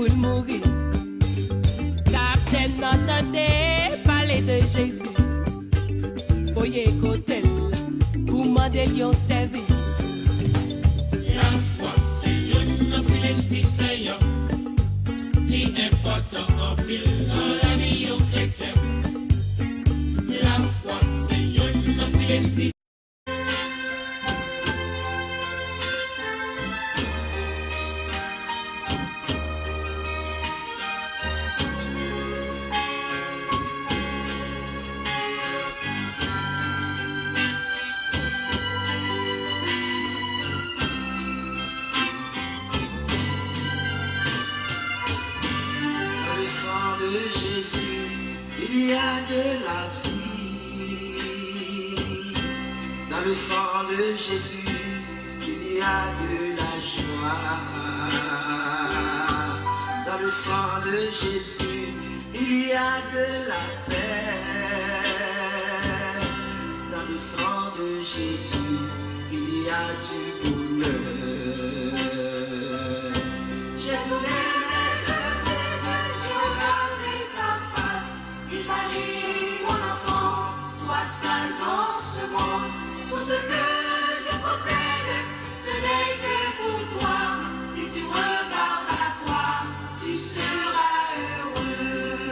pour mourir. Capitaine, n'entendez parler de Jésus. Voyez côté pour demander un service. La foi, c'est une l'Esprit Saint. L'important en pile dans la vie au chrétien. La foi, c'est une l'Esprit. Il y a de la vie. Dans le sang de Jésus, il y a de la joie. Dans le sang de Jésus, il y a de la paix. Dans le sang de Jésus, il y a du bonheur. J'ai donné dans ce monde, tout ce que je possède, ce n'est que pour toi. Si tu regardes à la croix, tu seras heureux.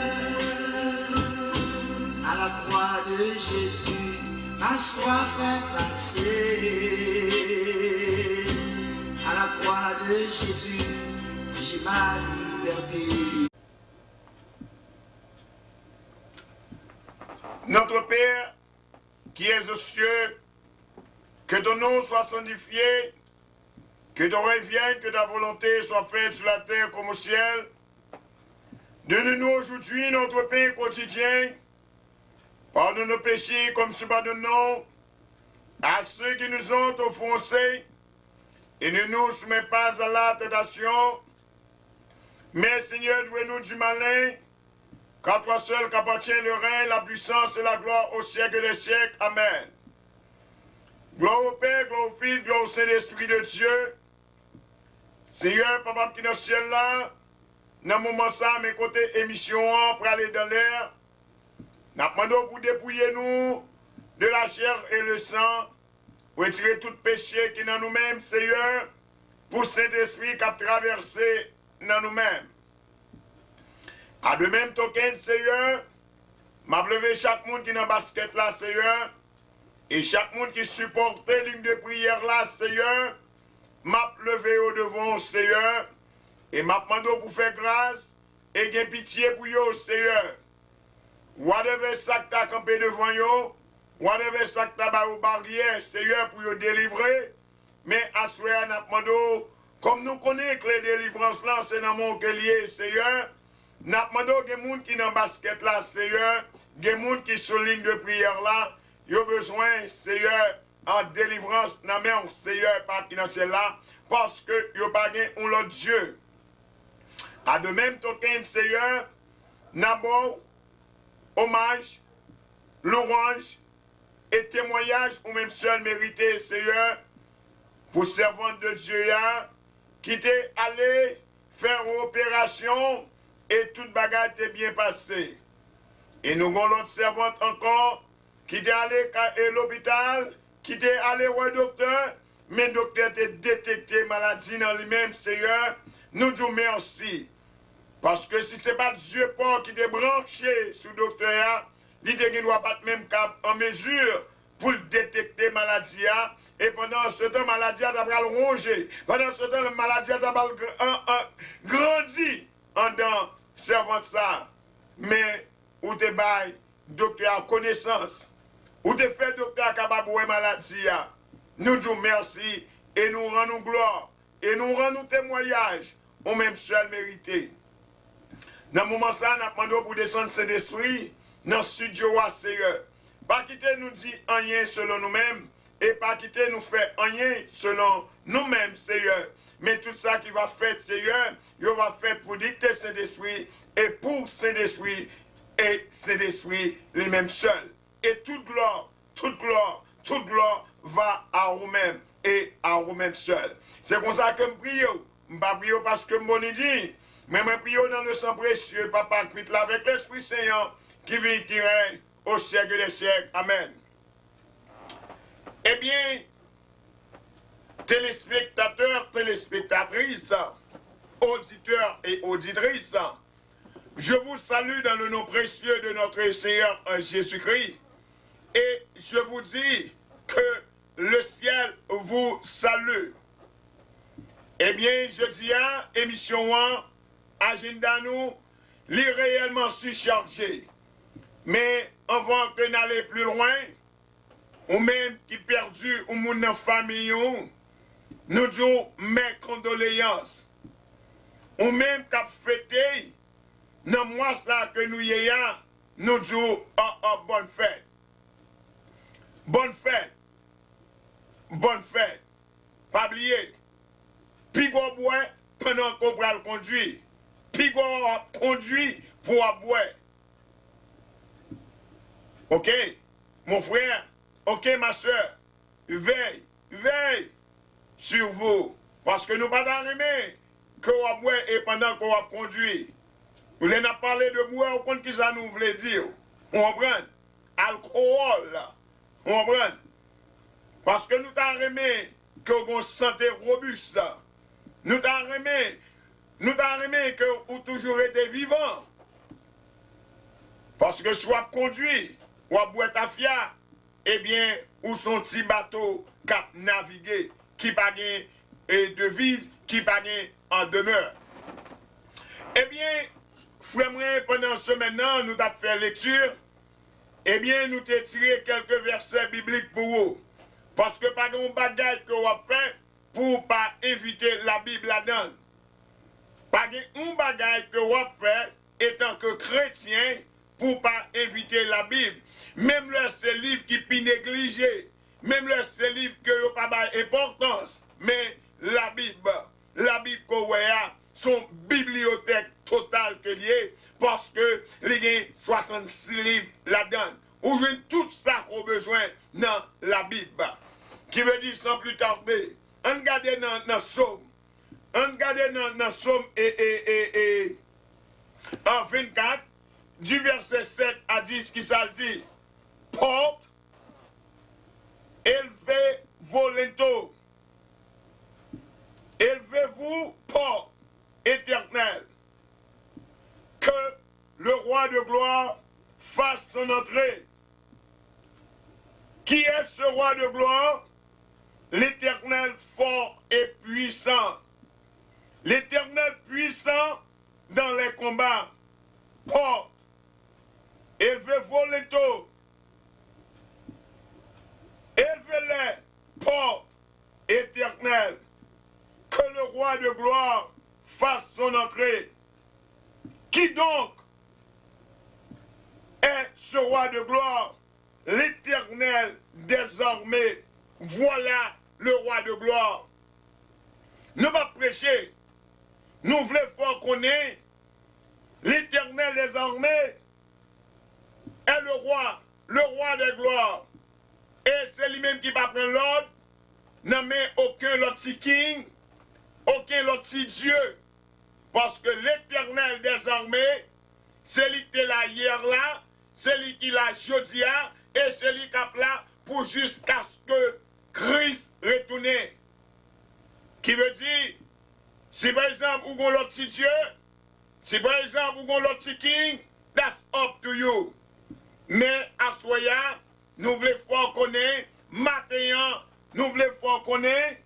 À la croix de Jésus, ma soif est passée. À la croix de Jésus, j'ai ma liberté. Notre Père, qui es aux cieux, que ton nom soit sanctifié, que ton règne vienne, que ta volonté soit faite sur la terre comme au ciel. Donne-nous aujourd'hui notre pain quotidien. Pardonne nos péchés comme nous pardonnons à ceux qui nous ont offensés. Et ne nous soumets pas à la tentation, mais Seigneur, douez-nous du malin. Car toi seul qu'appartient le règne, la puissance et la gloire au siècle des siècles. Amen. Gloire au Père, gloire au Fils, gloire au Saint-Esprit de Dieu. Seigneur, Papa qui est dans le ciel là, dans le moment ça, mes côtés émission pour aller dans l'air, nous demandons pour dépouiller nous de la chair et le sang, pour retirer tout péché qui est dans nous-mêmes, Seigneur, pour Saint-Esprit qui a traversé dans nous-mêmes. À de même token, Seigneur, m'a levé chaque monde qui est dans le basket là, Seigneur, et chaque monde qui supporte l'une de prière là, Seigneur, m'a levé au devant, Seigneur, et m'a demandé pour faire grâce et gain pitié pour vous, Seigneur. Whatever ça que t'as campé devant vous, whatever ça que t'as au barrière, Seigneur, pour vous délivrer, mais à ce moment n'a demandé, comme nous connaissons que les délivrances là, c'est dans mon lié, Seigneur. N'a demandé aux gens qui sont dans le basket là, Seigneur, des gens qui sont en ligne de prière là, ils ont besoin, Seigneur, en délivrance dans le Seigneur, par qui dans ciel là, parce que ils n'ont pas un autre Dieu. À de même token, Seigneur, n'a bon hommage, louange et témoignage ou même seul mérité, Seigneur, pour servante de Dieu qui t'est allé faire une opération. Et toute bagarre était bien passée. Et nous avons l'autre servante encore qui était allé à l'hôpital, qui était allé au docteur, mais le docteur a détecté maladie dans lui-même, Seigneur. Nous disons merci. Parce que si ce n'est pas Dieu qui est branché sur le docteur, il ne doit pas même en mesure pour détecter la maladie. Et pendant ce temps, la maladie a rongé. Pendant ce temps, la maladie a grandi en dans servante ça. Mais où te bail, docteur connaissance, où te fait docteur capable de maladie. Nous disons merci et nous rendons gloire et nous rendons témoignage au même seul mérité. Dans le moment ça, nous demandons pour descendre cet esprit dans le studio, Seigneur. Pas quitter nous dire rien selon nous-mêmes et pas quitter nous faire rien selon nous-mêmes, Seigneur. Mais tout ça qui va faire, Seigneur, il va faire pour dicter Saint-Esprit et pour Saint-Esprit et Saint-Esprit les mêmes seuls. Et toute gloire va à vous-même et à vous-même seuls. C'est comme ça que je prie. Je ne prie pas parce que je me dis, Mais moi, prions dans le sang précieux, Papa, quitte là avec l'Esprit Saint qui vit, qui règne au siècle des siècles. Amen. Eh bien, téléspectateurs, téléspectatrices, auditeurs et auditrices, je vous salue dans le nom précieux de notre Seigneur Jésus-Christ et je vous dis que le ciel vous salue. Eh bien, je dis à émission 1, agenda nous, l'est réellement surchargé. Mais avant que n'aller plus loin, ou même qui perdu ou mon famille, nous disons mes condoléances. Ou même qui a fêté, dans moi ça que nous y ayons, nous disons bonne fête. Bonne fête. Bonne fête. Pas oublier. Pigo bois pendant qu'on va le conduire. Pigo conduit pour boire. Ok, mon frère. Ok, ma soeur. Veille sur vous. Parce que nous ne pouvons pas aimer que vous boire et pendant qu'on va conduire. Vous voulez nous parler de boire, au compte qui ça nous voulait dire. On comprend? Alcool. On comprend? Parce que nous t'en aimé que vous avez une santé robuste. Nous t'en aimé que vous toujours été vivant. Parce que soit conduit, ou à boire ta fia, eh bien, ou son petit bateau cap naviguer, qui pas de devise, qui pas en demeure. Eh bien, frère, pendant ce maintenant, nous avons fait lecture, eh bien, nous t'ai tiré quelques versets bibliques pour vous. Parce que pas de bagage que vous avez fait pour pas éviter la Bible là-dedans. Pas de bagage que vous avez fait étant que chrétien pour pas éviter la Bible. Même le c'est livre qui est négligé, même le c'est livre qui n'a pas d'importance, mais la Bible qu'on voit, son bibliothèque totale que liée, parce que il y a 66 livres là-dedans. Où je tout ça qu'on a besoin dans la Bible. Qui veut dire sans plus tarder, on regarde dans Somme, on regarde dans Somme et en 24, du verset 7 à 10, qui ça dit, porte, élevez-vous lento, élevez-vous, porte éternelle, que le roi de gloire fasse son entrée. Qui est ce roi de gloire? L'Éternel fort et puissant. L'Éternel puissant dans les combats. Porte. Élevez-vous les taux. Élevez-les. Porte. Éternel. Que le roi de gloire fasse son entrée. Qui donc est ce roi de gloire? L'Éternel désormais. Voilà le roi de gloire. Nous va prêcher. Nous voulons faire connaître l'Éternel désormais est le roi de gloire. Et c'est lui-même qui va prendre l'ordre. Non mais aucun autre king, aucun autre Dieu. Parce que l'Éternel désormais, c'est lui qui est là hier là, c'est lui qui est là jeudi là, et c'est lui qui est là pour jusqu'à ce que Christ retourne. Qui veut dire, si par exemple, vous avez l'autre Dieu, si par exemple, vous avez l'autre king, that's up to you. Mais à soya, nous voulons faire connaître, maintenant, nous voulons faire connaître,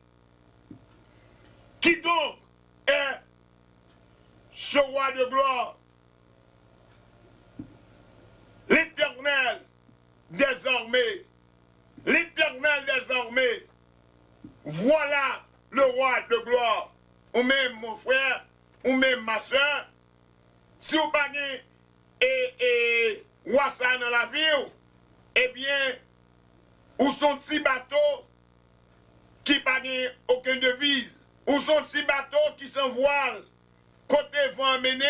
qui donc est ce roi de gloire? L'Éternel désormais. L'Éternel désormais. Voilà le roi de gloire. Ou même mon frère, ou même ma soeur. Si vous n'avez pas roi ça dans la ville, eh bien, ou son petit bateau qui n'a pas aucune devise. Ou son petit bateau qui s'envoile. Côté vent mené,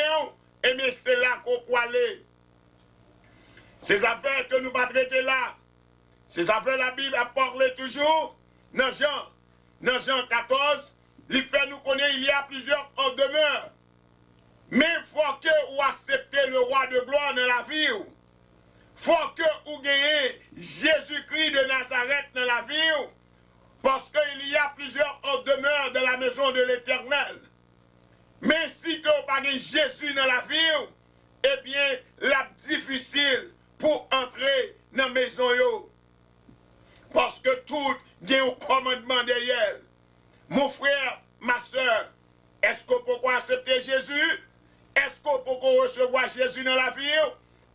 et bien c'est là qu'on peut aller. Ces affaires que nous va traiter là, ces affaires la Bible a parlé toujours dans Jean 14, il fait nous connaître il y a plusieurs en demeure. Mais il faut que vous acceptez le roi de gloire dans la vie. Il faut que vous gagnez Jésus-Christ de Nazareth dans la vie. Parce qu'il y a plusieurs demeures dans la maison de l'Éternel. Mais si vous n'avez pas Jésus dans la vie, eh bien, c'est difficile pour entrer dans la maison. Parce que tout y a un commandement derrière. Mon frère, ma soeur, est-ce que vous pouvez accepter Jésus? Est-ce que vous pouvez recevoir Jésus dans la vie?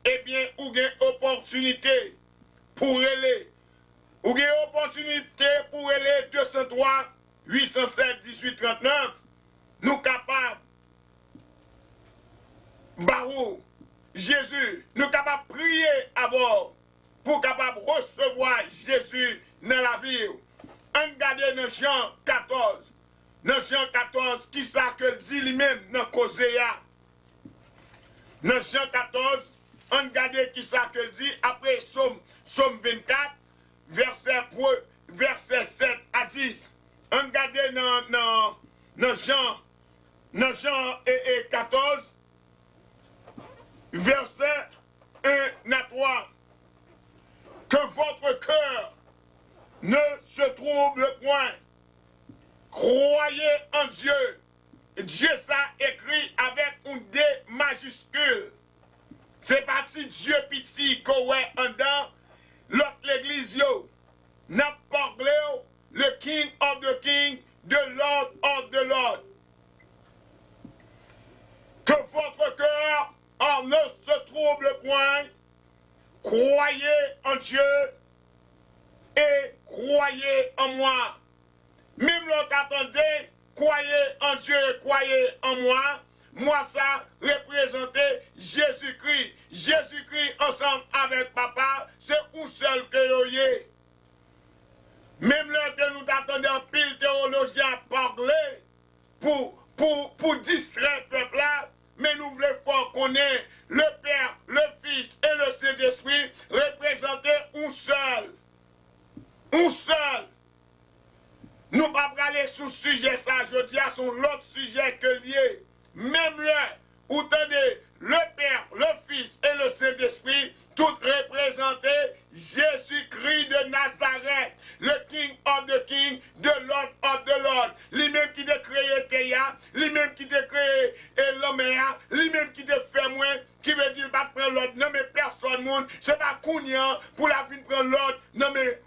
Eh bien, vous avez une opportunité pour aller. Vous avez une opportunité pour aller 203 807 18 39. Nous capables, barou, Jésus, nous capables de prier avant pour capable recevoir Jésus dans la vie. On regarde dans Jean 14. Dans Jean 14, qui ça que dit lui-même dans Cosea? Dans Jean 14, on regarde qui ça que dit après Somme 24, verset 7 à 10. On regarde dans Jean 14, verset 1 à 3. Que votre cœur ne se trouble point. Croyez en Dieu. Dieu ça écrit avec un D majuscule. C'est parti Dieu petit qu'on est en dedans. L'autre l'église yo. N'a parlé le King of the King, the Lord of the Lord. Que votre cœur ne se trouble point. Croyez en Dieu et croyez en moi. Même l'autre attendait, croyez en Dieu et croyez en moi. Moi, ça représentait Jésus-Christ. Jésus-Christ ensemble avec papa, c'est un seul que vous avez. Même lorsque nous attendons pile théologien parler pour distraire le peuple là, mais nous voulons faire connaître le Père, le Fils et le Saint-Esprit représenter un seul. Un seul. Nous ne pouvons pas aller sur ce sujet, ça, je dis, à son l'autre sujet que lié. Même là, où tenez le Père, le Fils et le Saint-Esprit, tout représenté Jésus-Christ de Nazareth, le King of the King, the Lord of the Lord. Lui-même qui a créé Théa, lui-même qui a créé l'homme, lui-même qui a fait moins, qui veut dire pas prendre l'autre, non mais personne monde, c'est pas Kounian pour la vie de prendre l'autre, non mais.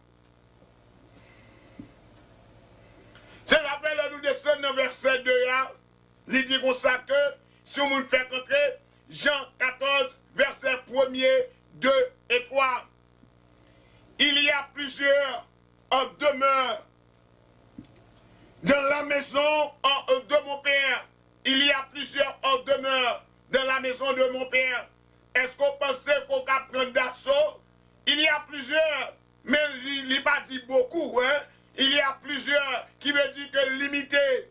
C'est la peine de nous descendre dans verset 2 là, il dit comme ça que, si on nous fait entrer, Jean 14, verset 1er, 2 et 3. Il y a plusieurs en demeure dans la maison de mon Père. Il y a plusieurs en demeure dans la maison de mon Père. Est-ce qu'on pensait qu'on va prendre d'assaut? Il y a plusieurs, mais il n'a pas dit beaucoup, hein? Il y a plusieurs qui veut dire que limité.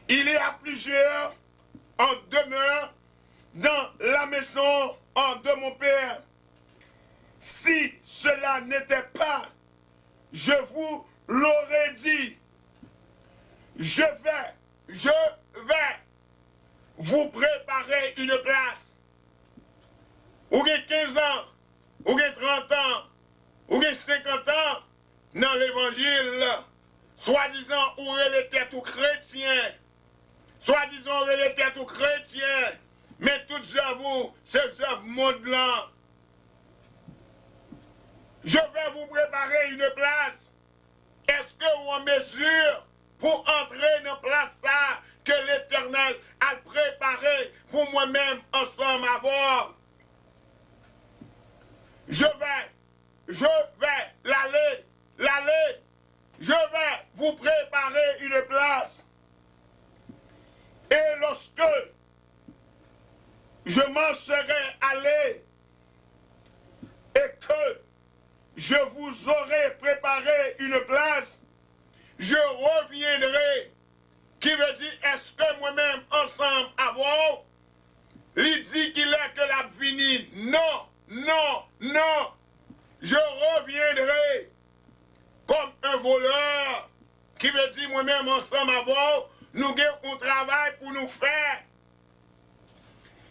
Il y a plusieurs en demeure dans la maison de mon Père. Si cela n'était pas, je vous l'aurais dit. Je vais vous préparer une place. Ou avez 15 ans, ou avez 30 ans, ou avez 50 ans dans l'évangile, soi-disant, ou les têtes ou chrétiens. Soi-disant, les têtes ou chrétiens. Mais toutes œuvres, ces œuvres monde-là. Je vais vous préparer une place. Est-ce que vous en mesure pour entrer dans la place ça que l'Éternel a préparé pour moi-même ensemble avoir? Je vais l'aller. Je vais vous préparer une place. Et lorsque je m'en serai allé et que je vous aurai préparé une place, je reviendrai. Qui veut dire, est-ce que moi-même, ensemble, avant, il dit qu'il est que la fini? Non. Je reviendrai comme un voleur. Qui veut dire, moi-même, ensemble, avant, nous avons un travail pour nous faire.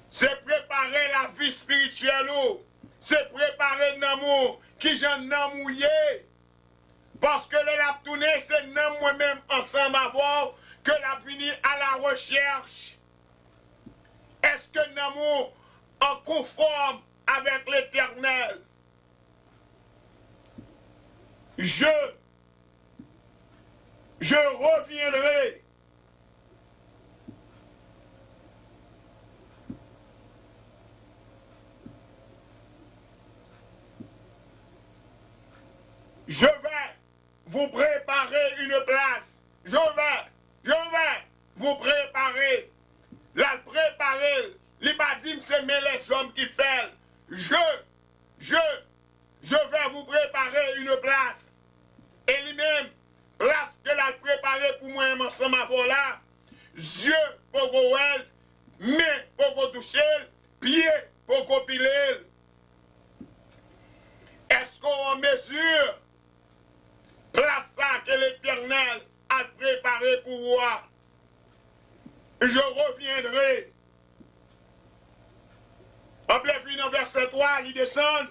C'est préparer la vie spirituelle. C'est préparer l'amour qui j'en amouré. Parce que le l'a tourné, c'est nous moi-même ensemble avant que la venir à la recherche. Est-ce que l'amour en conforme avec l'Éternel? Je reviendrai. Je vais vous préparer une place. Je vais vous préparer. La préparer. L'ibadim, c'est les hommes qui font. Je vais vous préparer une place. Et lui-même, place que l'a préparée pour moi ensemble avant là. Yeux pour vous, mains pour vous toucher, pieds pour vous piler. Est-ce qu'on en mesure place ça que l'Éternel a préparé pour moi? Je reviendrai. En plein fin verset 3, il descend.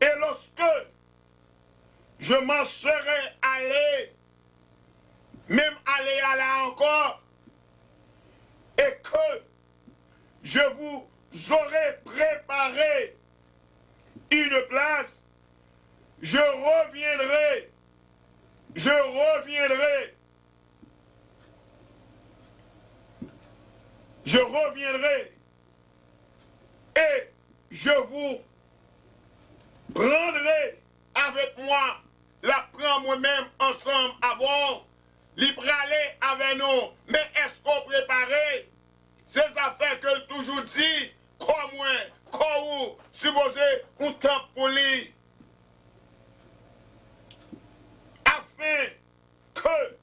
Et lorsque je m'en serai allé, même aller à là encore, et que je vous aurai préparé une place, je reviendrai, et je vous prendrai avec moi, la prends moi-même ensemble avant, libre aller avec nous. Mais est-ce qu'on prépare ces affaires que toujours dit, comme moi, comme vous, supposé un temps pour lui, afin que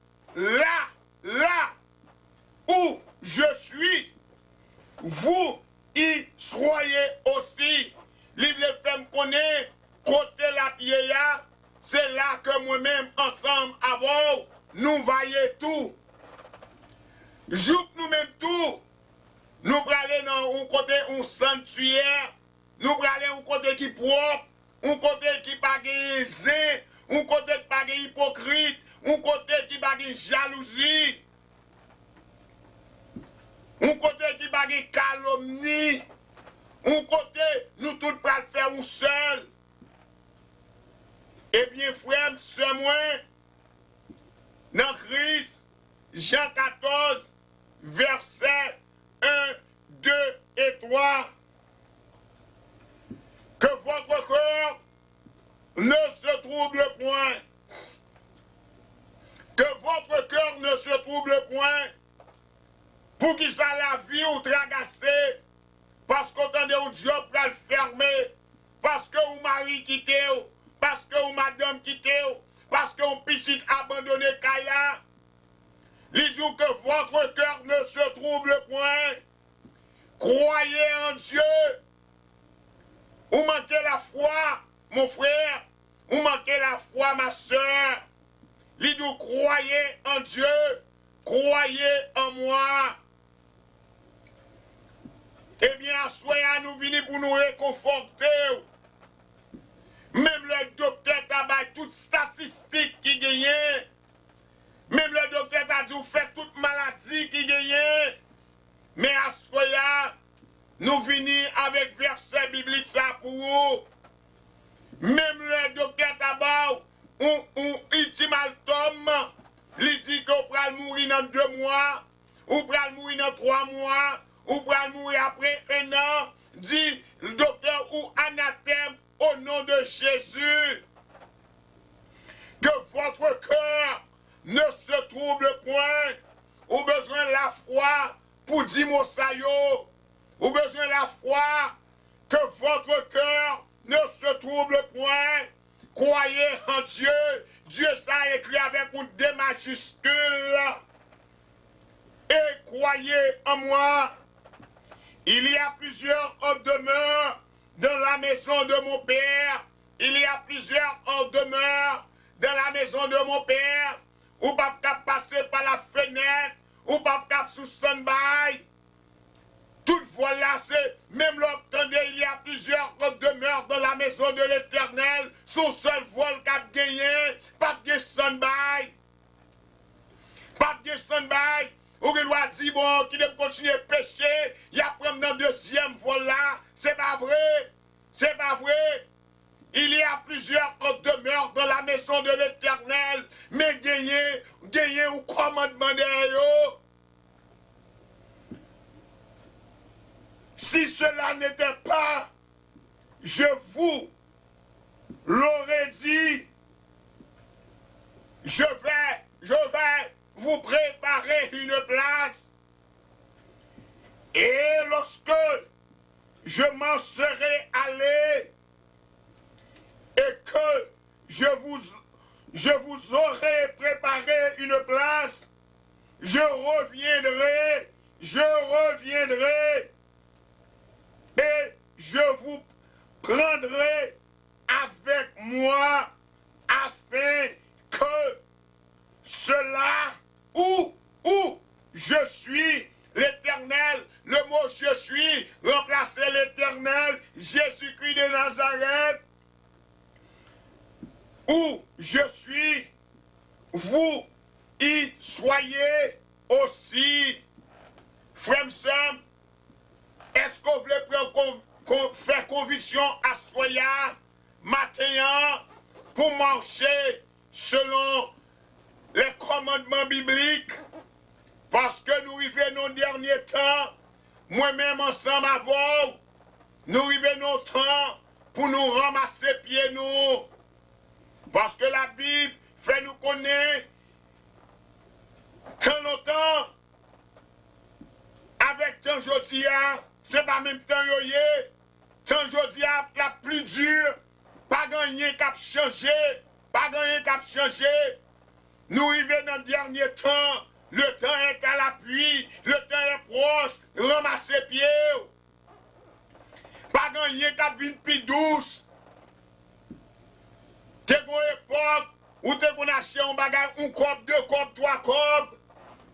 là où je suis, vous y soyez aussi. Livre femme connaît, côté la pierre, c'est là que moi-même, ensemble, avant, nous voyons tout. Joue nous-mêmes tout. Nous allons dans un côté un sanctuaire, nous allons un côté qui propre, un côté qui pas zin, un côté qui pas hypocrite, un côté qui pas jalousie, un côté qui pas calomnie, un côté nous tous pas le faire un seul. Eh bien, frère, c'est moi, dans Christ, Jean 14, verset 1, 2 et 3, que votre cœur ne se trouble point. Que votre cœur ne se trouble point. Pour qu'il soit la vie ou tragassé. Parce qu'on tendait un job pour le fermer. Parce que vous mari quitté. Parce que vous madame quitté. Parce que vous petit abandonné Kaya. Il dit que votre cœur ne se trouble point. Croyez en Dieu. Vous manquez la foi, mon frère. Vous manquez la foi, ma soeur. Il dit croyez en Dieu. Croyez en moi. Eh bien, soyez nous venir pour nous réconforter. Même le docteur t'a dit toutes statistiques qui gagnent. Même le docteur t'a dit vous faites toute maladie qui gagne. Mais à soya, nous venons avec verset biblique ça pour vous. Même le docteur t'a dit un ultimatum, il dit qu'on va mourir dans 2 mois, ou va mourir dans 3 mois, ou va mourir après 1 an. Dit le docteur ou anathème au nom de Jésus. Que votre cœur ne se trouble point. Ou besoin de la foi pour dire mon saillot. Ou besoin de la foi que votre cœur ne se trouble point. Croyez en Dieu. Dieu ça écrit avec un D majuscule. Et croyez en moi. Il y a plusieurs demeures dans la maison de mon Père. Il y a plusieurs demeures dans la maison de mon Père. ou pas passer par la fenêtre, ou pas sous stand-by. Toutefois là, c'est même l'obtendez, il y a plusieurs demeures dans la maison de l'Éternel. Son seul vol qu'a gagné, pas de stand-by. Pas de stand-by. Ou qu'il doit dire, bon, qu'il doit continuer à pécher, il y a prendre dans le deuxième vol là. C'est pas vrai. C'est pas vrai. Il y a plusieurs demeures dans la maison de l'Éternel, mais gagner au commandement de. Si cela n'était pas, je vous l'aurais dit, je vais vous préparer une place. Et lorsque je m'en serai allé et que je vous aurai préparé une place, je reviendrai et je vous prendrai avec moi afin que cela où je suis l'Éternel, le mot je suis, remplacer l'Éternel, Jésus-Christ de Nazareth, où je suis, vous y soyez aussi. Frères et sœurs, est-ce qu'on voulait faire conviction à soya matin pour marcher selon les commandements bibliques? Parce que nous vivons nos derniers temps, moi-même ensemble avant, nous vivons nos temps pour nous ramasser pieds nous. Parce que la Bible fait nous connaître tant longtemps avec tant jodia, c'est pas même temps yoye, tant jodia la plus dure, pas gagné qu'à changer, pas gagné qu'à changer. Nous vivons dans le dernier temps, le temps est à l'appui, le temps est proche, ramasser pieds. Pas gagné qu'à venir plus douce. T'es une époque où t'es qu'on achète un bagage, un cop, deux cop, trois cop.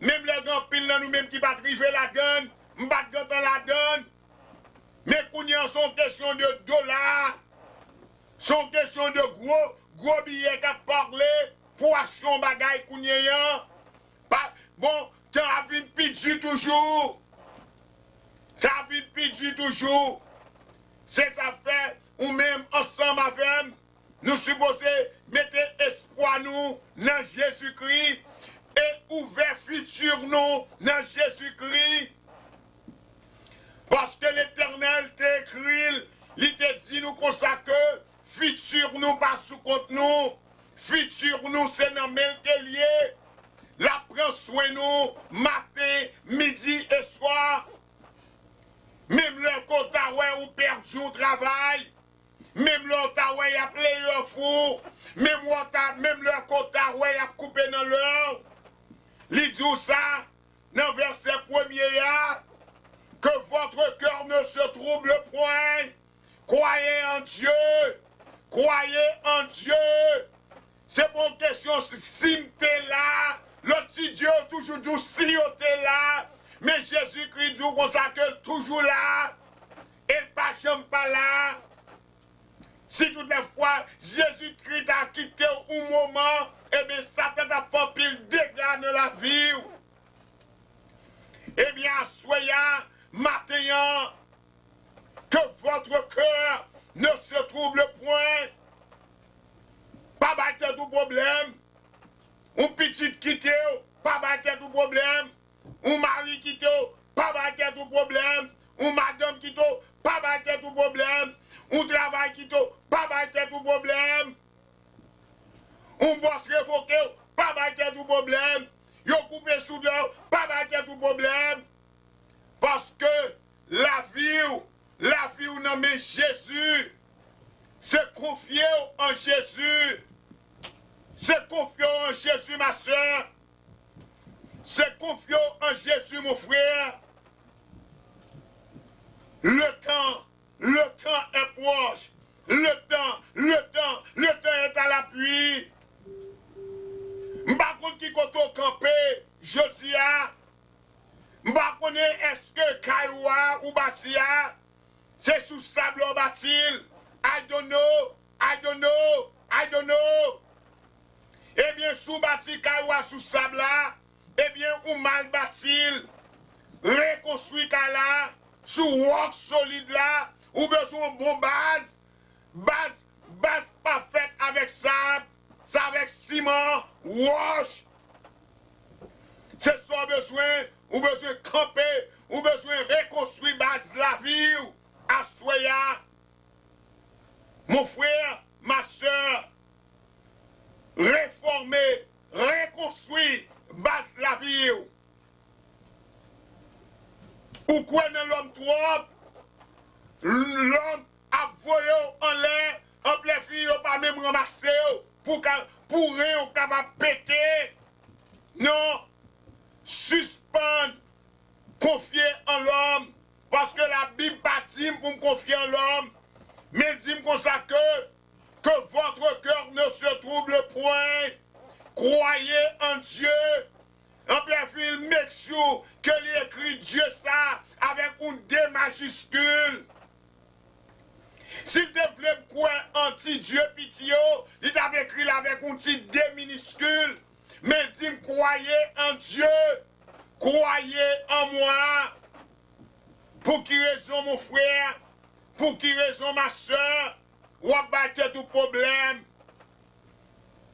Même les grands piles dans nous-mêmes qui battent river la donne, m'battent dans la donne. Mais qu'on y a son question de dollars, son question de gros billets qu'à parler pour acheter un bagage qu'on y a. Bon, t'as vu pitié toujours. T'as vu pitié toujours. C'est ça fait, ou même ensemble avec nous supposons mettre espoir nous dans Jésus-Christ et ouvrir futur nous dans Jésus-Christ. Parce que l'Éternel t'a écrit, il t'a dit nous comme ça que futur nous pas sous compte nous. Futur nous c'est dans le lié. La prend soin nous matin, midi et soir. Même le côté où perdu au travail. Même le côté y a plein fou. Même le côté où y a coupé dans l'heure. Il dit ça dans le verset 1er que votre cœur ne se trouble point. Croyez en Dieu. Croyez en Dieu. C'est pour une question si t'es là. Le petit Dieu toujours dit si t'es là. Mais Jésus-Christ dit qu'on s'accorde toujours là. Et pas jamais pas là. Si toutefois Jésus-Christ a quitté un moment, eh bien Satan a fait pile dégâts dans la vie. Eh bien, soyez maintenant que votre cœur ne se trouble point. Pas battre tout problème. Un petit quitté, pas battre tout problème. Un mari quitté, pas battre tout problème. Un madame quitté, pas battre tout problème. Un travail quitté, pas battre tout problème. Un boss révoqué, pas battre tout problème. Yo coupé soudeur, pas battre tout problème. Parce que la vie où nomme Jésus, c'est confier en Jésus. C'est confier en Jésus, ma soeur. C'est confier en Jésus, mon frère. Le temps est proche. Le temps est à l'appui. Par contre, qui koto campé, je dis m'pa connaît est-ce que Kaiwa ou Batia, c'est sous sable ou batil. I don't know. Eh bien, sous bâti Kaiwa sous sable là, eh bien, ou mal batil, reconstruit Kala, sous rock solide là, ou besoin de bon base pas faite avec sable, c'est avec ciment, roche. C'est ça besoin, ou besoin de camper, ou besoin de reconstruire base la vie, à soya. Mon frère, ma soeur, réformer, reconstruire base la vie. Ou quoi dans l'homme trop, l'homme a voyé en l'air, en plein fille, pas même ramasser pour rien capable péter. Non, suspendre, confier en l'homme, parce que la Bible pas dit pour me confier en l'homme, mais dit comme ça que votre cœur ne se trouble point. Croyez en Dieu. En plein film, make sure que l'écrit Dieu ça avec une D majuscule. S'il te voulait croire anti-Dieu pitié, il t'a écrit là avec un petit D minuscule. Mais dis-moi, croyez en Dieu. Croyez en moi. Pour qui raison, mon frère? Pour qui raison, ma soeur? Ou à battre tout problème?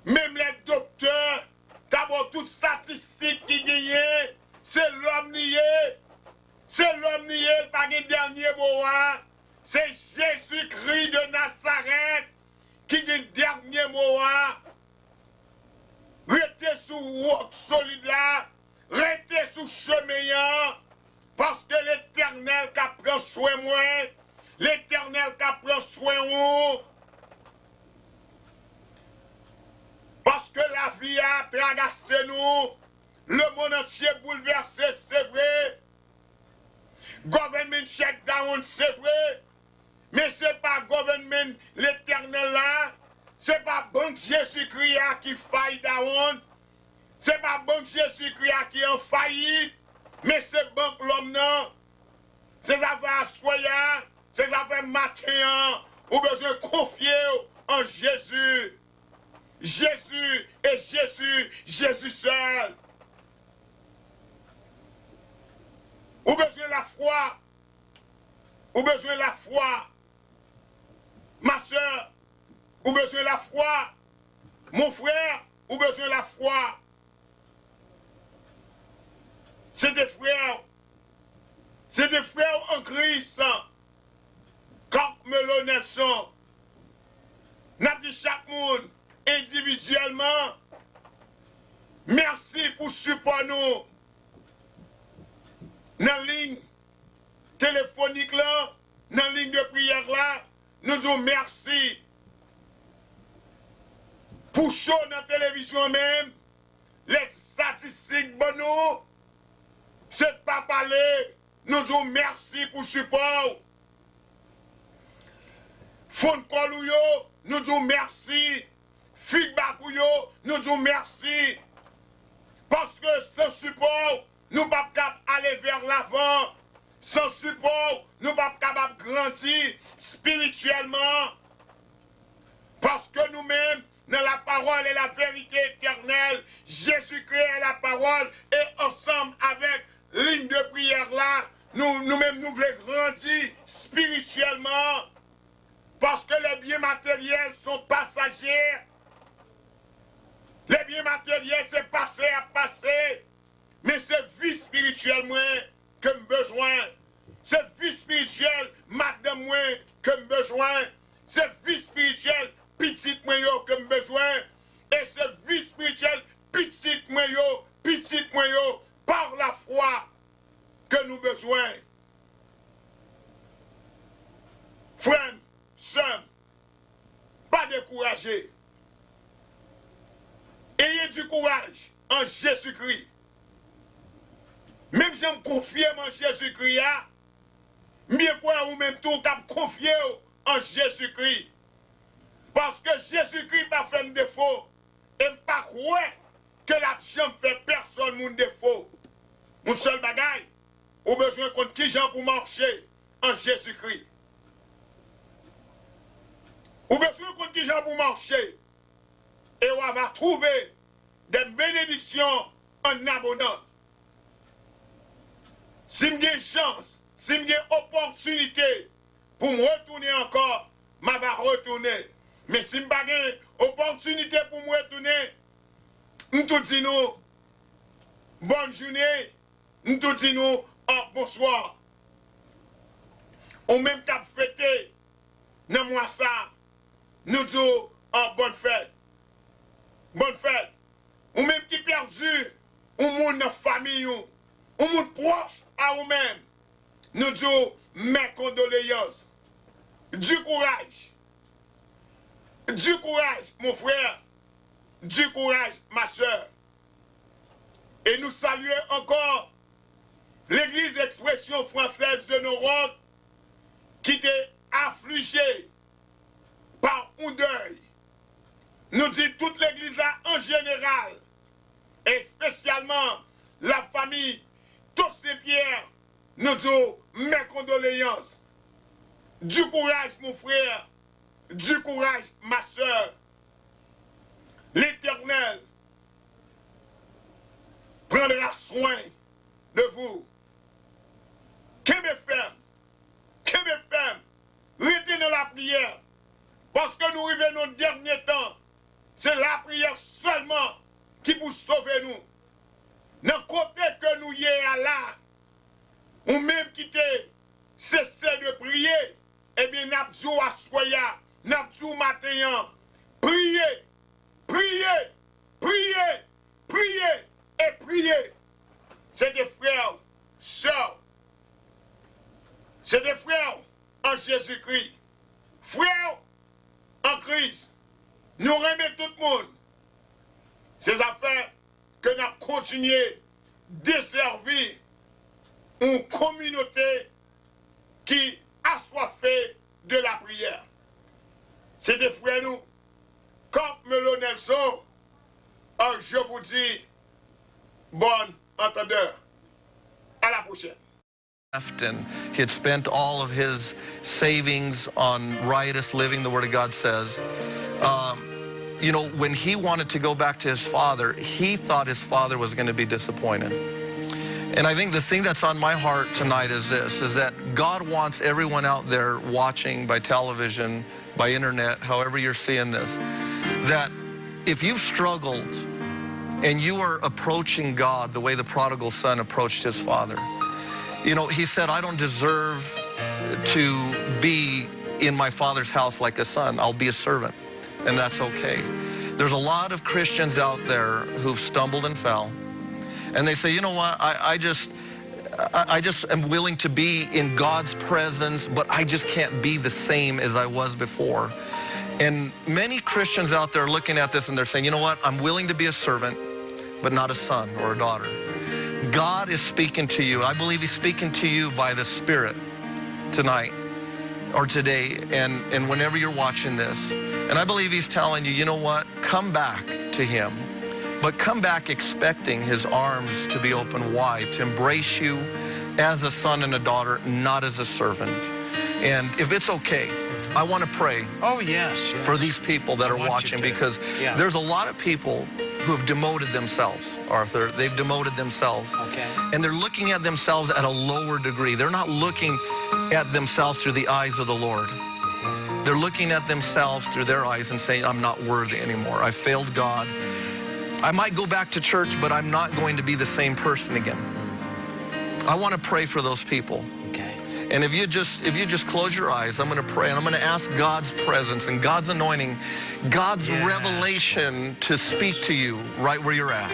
Même les docteurs, d'abord toutes statistiques qui gagnent, c'est l'homme nié. C'est l'homme nié, pas de dernier mot. C'est Jésus-Christ de Nazareth qui a le dernier mot. Restez sous roc solide là, restez sous chemin, parce que l'Éternel qui prend soin de moi, l'Éternel qui prend soin de vous. Parce que la vie a traversé nous, le monde entier bouleversé, c'est vrai. Government shutdown, c'est vrai. Mais ce n'est pas gouvernement l'Éternel là. Ce n'est pas Banque Jésus-Christ qui faille down. Ce n'est pas Banque Jésus-Christ qui est en faillite. Mais c'est Banque l'homme non. Ces affaires soyants, ces affaires matin, ou besoin de confier en Jésus. Jésus et Jésus seul. Ou besoin de la foi. Ou besoin de la foi. Ma soeur, ou besoin de la foi. Mon frère, ou besoin de la foi. C'est des frères. C'est des frères en Christ. Quand Melo Nelson n'a dit chaque monde individuellement, merci pour support nous. Dans la ligne téléphonique là, dans la ligne de prière là, nous disons merci. Pour show dans la télévision même, les statistiques bon nous, c'est pas parler, nous disons merci pour support. Fond Kolouyo, nous disons merci. Feedback nous disons merci. Parce que sans support, nous ne sommes pas capables d'aller vers l'avant. Sans support, nous ne sommes pas capables de grandir spirituellement. Parce que nous-mêmes, dans la parole et la vérité éternelle, Jésus-Christ est la parole et ensemble avec ligne de prière là, nous-mêmes nous voulons grandir spirituellement. Parce que les biens matériels sont passagers. Les biens matériels, c'est passé à passer. Mais c'est vie spirituelle, moi, que j'ai besoin. C'est vie spirituelle, madame, moi, que j'ai besoin. C'est vie spirituelle, petite, moi, que j'ai besoin. Et c'est vie spirituelle, petite, moi, par la foi, que nous besoin. Frère, sœur, pas décourager. Ayez du courage en Jésus-Christ. Même si je me confie en Jésus-Christ, mieux quoi ou même tout cap confier en Jésus-Christ. Parce que Jésus-Christ n'a pas fait de défaut. Et pas croire que l'argent fait personne moun défaut. Mon seul bagage, ou besoin contre qui gens pour marcher en Jésus-Christ. Ou besoin contre qui gens pour marcher. Et on va trouver des bénédictions en abondance. Si j'ai chance, si j'ai opportunité pour me retourner encore, je vais retourner. Mais si je n'ai pas opportunité pour me retourner, nous tout dis nous bonne journée, nous tout dis nous bonsoir. Ou même t'as fêté, dans moi ça, nous disons bonne fête. Bonne fête. Ou même qui perdu, ou moun dans famille, ou moun proche à ou même, nous disons mes condoléances. Du courage. Du courage, mon frère. Du courage, ma soeur. Et nous saluons encore l'Église Expression Française de Noroc qui était affligée par un deuil. Nous disons toute l'Église en général, et spécialement la famille Toxé-Pierre, nous disons mes condoléances. Du courage, mon frère, du courage, ma soeur. L'Éternel prendra soin de vous. Que mes femmes, retenez la prière, parce que nous vivons nos derniers temps. C'est la prière seulement qui peut sauver nous. Dans le côté que nous y est là, ou même quitter, cesser de prier, eh bien, n'abdou à soya, n'abdou matin, priez, priez, priez, priez et priez. C'est des frères, sœurs, c'est des frères en Jésus-Christ, frères en Christ. Nous remettons tout le monde. Ces affaires que nous avons continué de servir une communauté qui a soifé de la prière. C'est des frères nous, comme Melo Nelson, je vous dis, bon entendeur. À la prochaine. And he had spent all of his savings on riotous living, the Word of God says. You know, when he wanted to go back to his father, he thought his father was going to be disappointed. And I think the thing that's on my heart tonight is this, is that God wants everyone out there watching by television, by internet, however you're seeing this, that if you've struggled and you are approaching God the way the prodigal son approached his father, you know, he said, I don't deserve to be in my father's house like a son. I'll be a servant, and that's okay. There's a lot of Christians out there who've stumbled and fell, and they say, you know what, I just am willing to be in God's presence, but I just can't be the same as I was before. And many Christians out there are looking at this and they're saying, you know what, I'm willing to be a servant, but not a son or a daughter. God is speaking to you. I believe he's speaking to you by the Spirit tonight or today and whenever you're watching this. And I believe he's telling you, you know what, come back to him. But come back expecting his arms to be open wide, to embrace you as a son and a daughter, not as a servant. And if it's okay, I want to pray for these people that are watching, because there's a lot of people who have demoted themselves, Arthur. They've demoted themselves. And they're looking at themselves at a lower degree. They're not looking at themselves through the eyes of the Lord. They're looking at themselves through their eyes and saying, I'm not worthy anymore. I failed God. I might go back to church, but I'm not going to be the same person again. I want to pray for those people. And if you just close your eyes, I'm going to pray, and I'm going to ask God's presence and God's anointing, God's revelation to speak to you right where you're at.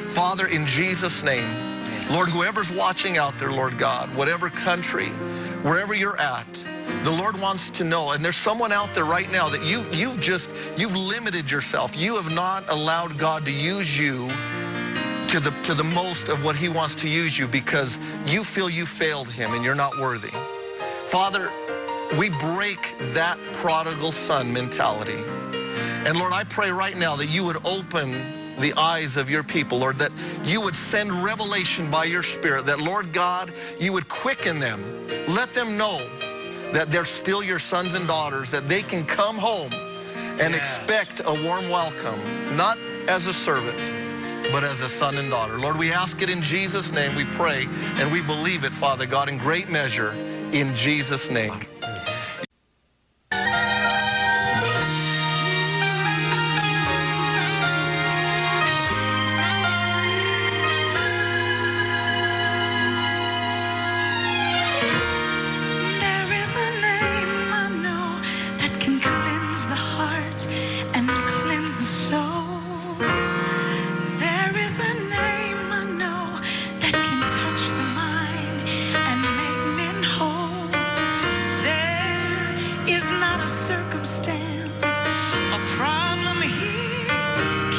Father, in Jesus' name, Lord, whoever's watching out there, Lord God, whatever country, wherever you're at, the Lord wants to know, and there's someone out there right now that you've limited yourself. You have not allowed God to use you to the most of what he wants to use you because you feel you failed him and you're not worthy. Father, we break that prodigal son mentality. And Lord, I pray right now that you would open the eyes of your people, Lord, that you would send revelation by your Spirit, that, Lord God, you would quicken them. Let them know that they're still your sons and daughters, that they can come home and expect a warm welcome, not as a servant, but as a son and daughter. Lord, we ask it in Jesus' name, we pray, and we believe it, Father God, in great measure, in Jesus' name. There is a name I know that can cleanse the heart and cleanse the soul. There is a name I know that can touch the mind and make men whole. There is not a circumstance, a problem he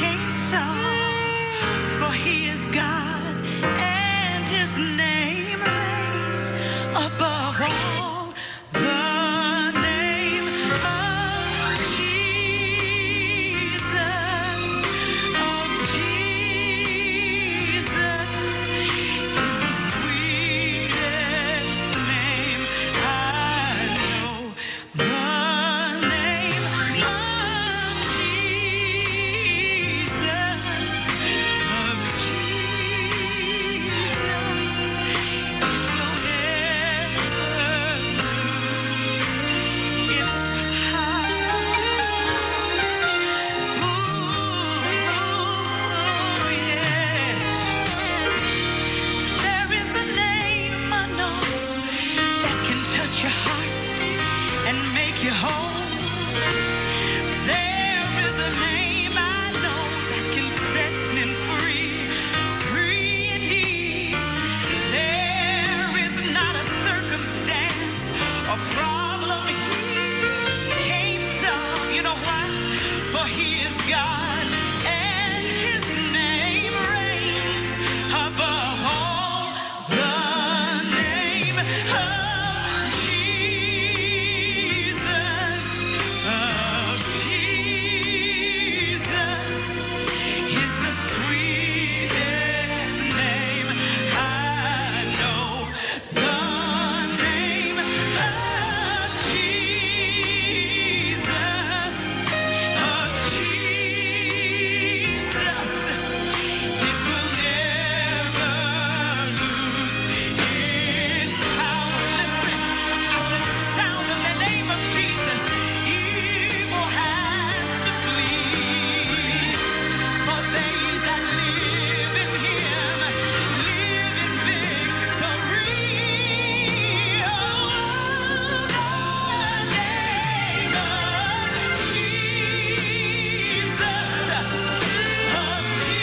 can't solve, for he is God and his name reigns above all. The name of Jesus, is the sweetest name I know. The name of Jesus, it will never lose its power. Ooh, yeah. There is a name I know that can touch your heart and make you whole. There is a name I know that can set men free, free indeed. There is not a circumstance, a problem he can't solve. You know why? For he is God and his name reigns above all. The name of Jesus, is the sweetest name I know. The name of Jesus, it will never lose its power. Listen, the sound of the name of Jesus, evil has to flee. For they that live in him live in victory. Oh, the name of Jesus,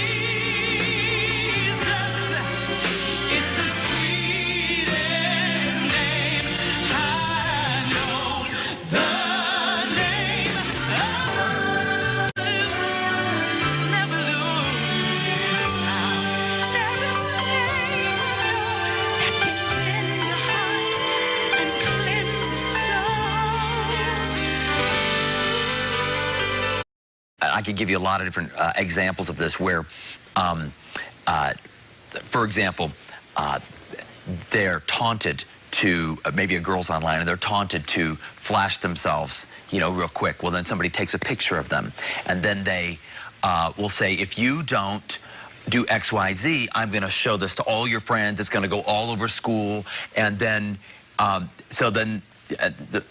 is the sweetest name I know. The name never lose. There is a name that can cleanse your heart and cleanse the soul. I could give you a lot of different examples of this where, for example, they're taunted to, maybe a girl's online, and they're taunted to flash themselves, you know, real quick. Well, then somebody takes a picture of them, and then they will say, if you don't do X, Y, Z, I'm going to show this to all your friends. It's going to go all over school. And then, so then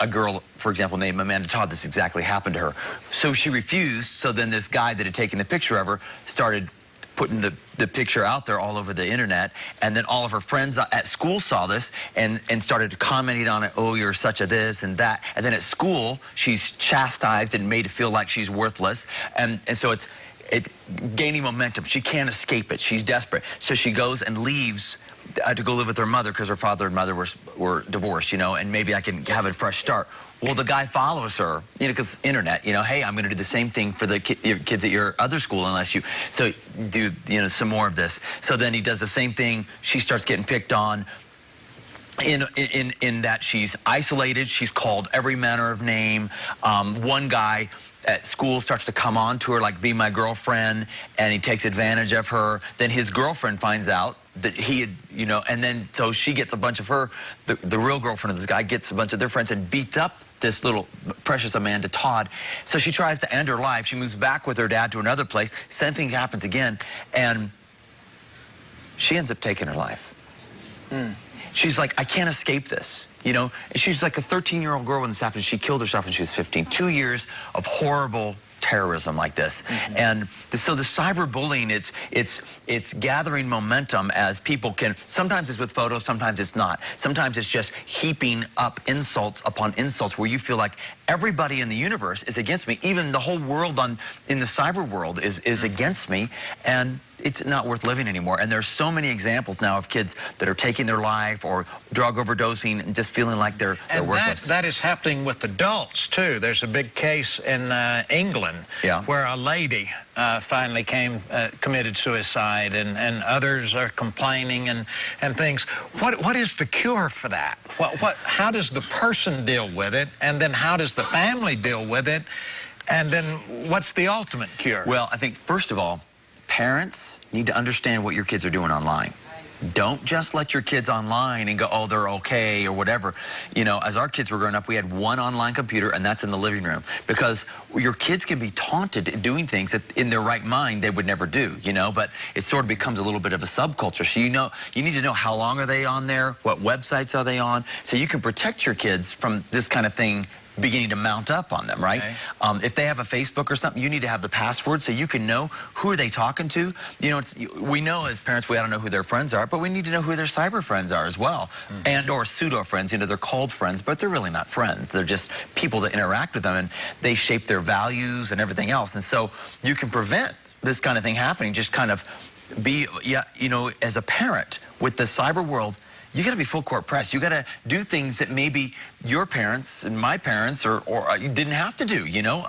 a girl, for example, named Amanda Todd, this exactly happened to her. So she refused. So then this guy that had taken the picture of her started putting the picture out there all over the internet, and then all of her friends at school saw this and started commenting on it. Oh, you're such a this and that. And then at school, she's chastised and made to feel like she's worthless. And so it's gaining momentum. She can't escape it. She's desperate. So she goes and leaves to go live with her mother because her father and mother were divorced, you know, and maybe I can have a fresh start. Well, the guy follows her, you know, because internet, you know, hey, I'm going to do the same thing for the kids at your other school unless you, so do, you know, some more of this. So then he does the same thing. She starts getting picked on in that she's isolated. She's called every manner of name. One guy at school starts to come on to her, like, be my girlfriend, and he takes advantage of her. Then his girlfriend finds out that he had, you know, and then so she gets a bunch of her, the real girlfriend of this guy gets a bunch of their friends and beats up this little precious Amanda Todd. So she tries to end her life. She moves back with her dad to another place. Same thing happens again, and she ends up taking her life. She's like, I can't escape this, you know? And she's like a 13-year-old girl when this happened. She killed herself when she was 15. 2 years of horrible terrorism like this. And so the cyberbullying, it's gathering momentum as people can, sometimes it's with photos, sometimes it's not. Sometimes it's just heaping up insults upon insults where you feel like everybody in the universe is against me. Even the whole world in the cyber world is against me, and it's not worth living anymore. And there's so many examples now of kids that are taking their life or drug overdosing and just feeling like they're worthless. That is happening with adults too. There's a big case in England where a lady finally committed suicide, and others are complaining and things. What is the cure for that? How does the person deal with it, and then how does the family deal with it, and then what's the ultimate cure? Well, I think first of all, parents need to understand what your kids are doing online. Don't just let your kids online and go, oh, they're okay or whatever. You know, as our kids were growing up, we had one online computer, and that's in the living room, because your kids can be taunted doing things that in their right mind they would never do, you know, but it sort of becomes a little bit of a subculture. So you need to know how long are they on there, what websites are they on, so you can protect your kids from this kind of thing beginning to mount up on them, right? Okay. If they have a Facebook or something, you need to have the password so you can know who are they talking to. You know, we know as parents we ought to know who their friends are, but we need to know who their cyber friends are as well, and or pseudo friends. You know, they're called friends, but they're really not friends. They're just people that interact with them, and they shape their values and everything else. And so you can prevent this kind of thing happening. Just kind of be, you know, as a parent with the cyber world, you got to be full court press. You got to do things that maybe your parents and my parents or you didn't have to do, you know?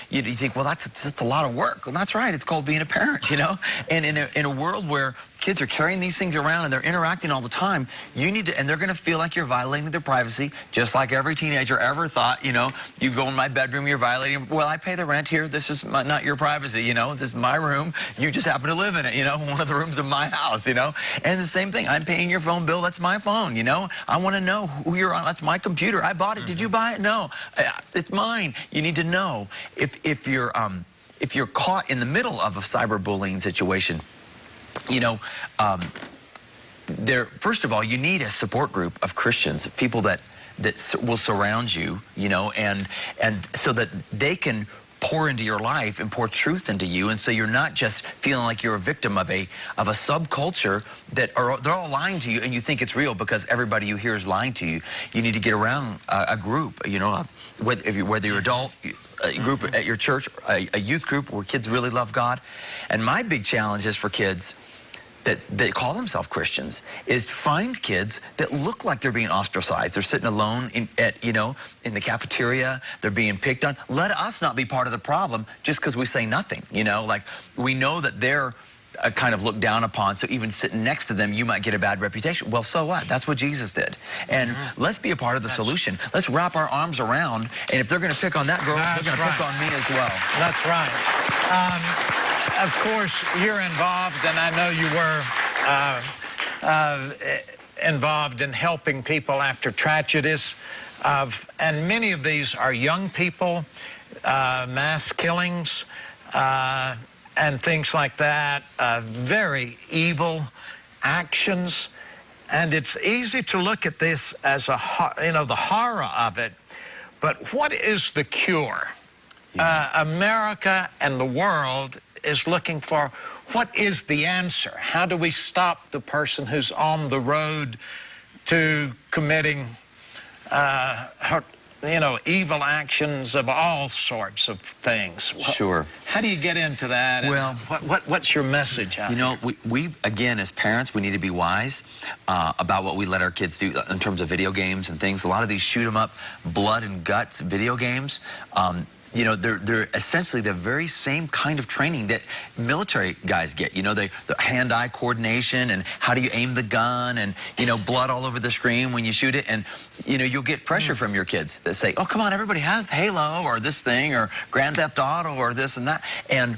You think, well, that's a lot of work. Well, that's right. It's called being a parent, you know? And in a world where kids are carrying these things around and they're interacting all the time, you need to, and they're going to feel like you're violating their privacy, just like every teenager ever thought, you know, you go in my bedroom, you're violating, well, I pay the rent here. This is not your privacy, you know? This is my room. You just happen to live in it, you know? One of the rooms of my house, you know? And the same thing, I'm paying your phone bill. That's my phone, you know? I want to know who you're on. That's my computer. I bought it. Did you buy it? No, it's mine. You need to know if you're caught in the middle of a cyberbullying situation. You know, first of all, you need a support group of Christians, people that will surround you, you know, and so that they can pour into your life and pour truth into you, and so you're not just feeling like you're a victim of a subculture they're all lying to you, and you think it's real because everybody you hear is lying to you. You need to get around a group, you know, whether you're adult, a group at your church, a youth group where kids really love God. And my big challenge is for kids that call themselves Christians is find kids that look like they're being ostracized. They're sitting alone in the cafeteria. They're being picked on. Let us not be part of the problem just because we say nothing. You know, like we know that they're kind of looked down upon, so even sitting next to them, you might get a bad reputation. Well, so what? That's what Jesus did. And let's be a part of the solution. Let's wrap our arms around, and if they're going to pick on that girl, they're going to pick on me as well. That's right. Of course, you're involved, and I know you were involved in helping people after tragedies. And many of these are young people, mass killings, and things like that, very evil actions. And it's easy to look at this as the horror of it. But what is the cure? America and the world is looking for, what is the answer? How do we stop the person who's on the road to committing evil actions of all sorts of things? Sure. How do you get into that? Well, what's your message out there? We again, as parents, we need to be wise about what we let our kids do in terms of video games and things. A lot of these shoot 'em up, blood and guts video games. you know, they're essentially the very same kind of training that military guys get. You know, the hand-eye coordination and how do you aim the gun and, you know, blood all over the screen when you shoot it. And, you know, you'll get pressure from your kids that say, oh, come on, everybody has Halo or this thing or Grand Theft Auto or this and that. And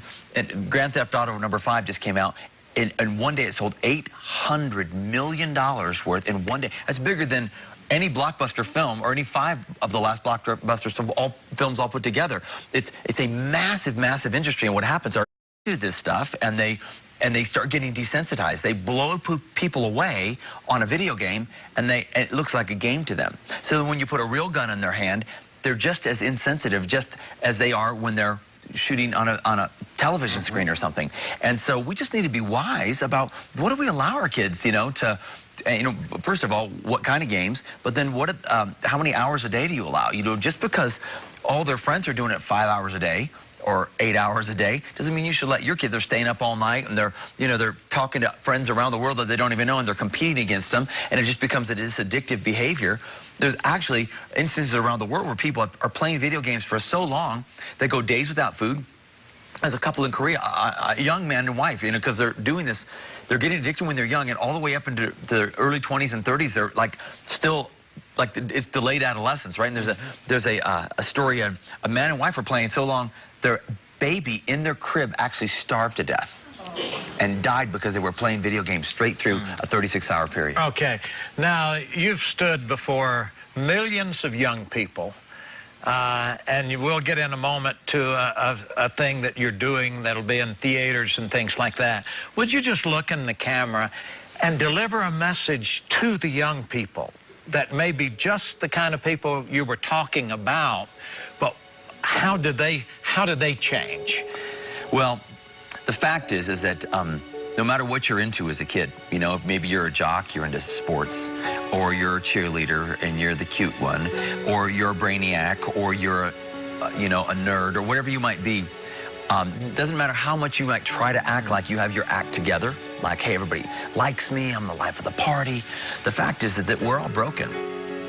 Grand Theft Auto number 5 just came out. In one day, it sold $800 million worth in one day. That's bigger than any blockbuster film or any 5 of the last blockbuster films all put together. It's a massive, massive industry. And what happens are do this stuff and they start getting desensitized. They blow people away on a video game and it looks like a game to them. So when you put a real gun in their hand, they're just as insensitive just as they are when they're shooting on a television screen or something. And so we just need to be wise about what do we allow our kids, you know, to, you know, first of all, what kind of games, but then how many hours a day do you allow? You know, just because all their friends are doing it 5 hours a day or 8 hours a day doesn't mean you should let your kids are staying up all night and they're, you know, they're talking to friends around the world that they don't even know and they're competing against them and it just becomes this addictive behavior. There's actually instances around the world where people are playing video games for so long they go days without food. There's a couple in Korea, a young man and wife, you know, because they're doing this, they're getting addicted when they're young and all the way up into their early 20s and 30s, they're like still, like it's delayed adolescence, right? And there's a story, a man and wife are playing so long, their baby in their crib actually starved to death and died because they were playing video games straight through a 36-hour period. Okay. Now, you've stood before millions of young people, and you will get in a moment to a thing that you're doing that'll be in theaters and things like that. Would you just look in the camera and deliver a message to the young people that may be just the kind of people you were talking about, but how did they change? Well, the fact is that no matter what you're into as a kid, you know, maybe you're a jock, you're into sports, or you're a cheerleader and you're the cute one, or you're a brainiac, or you're, you know, a nerd, or whatever you might be. It doesn't matter how much you might try to act like you have your act together, like, hey, everybody likes me, I'm the life of the party. The fact is that we're all broken.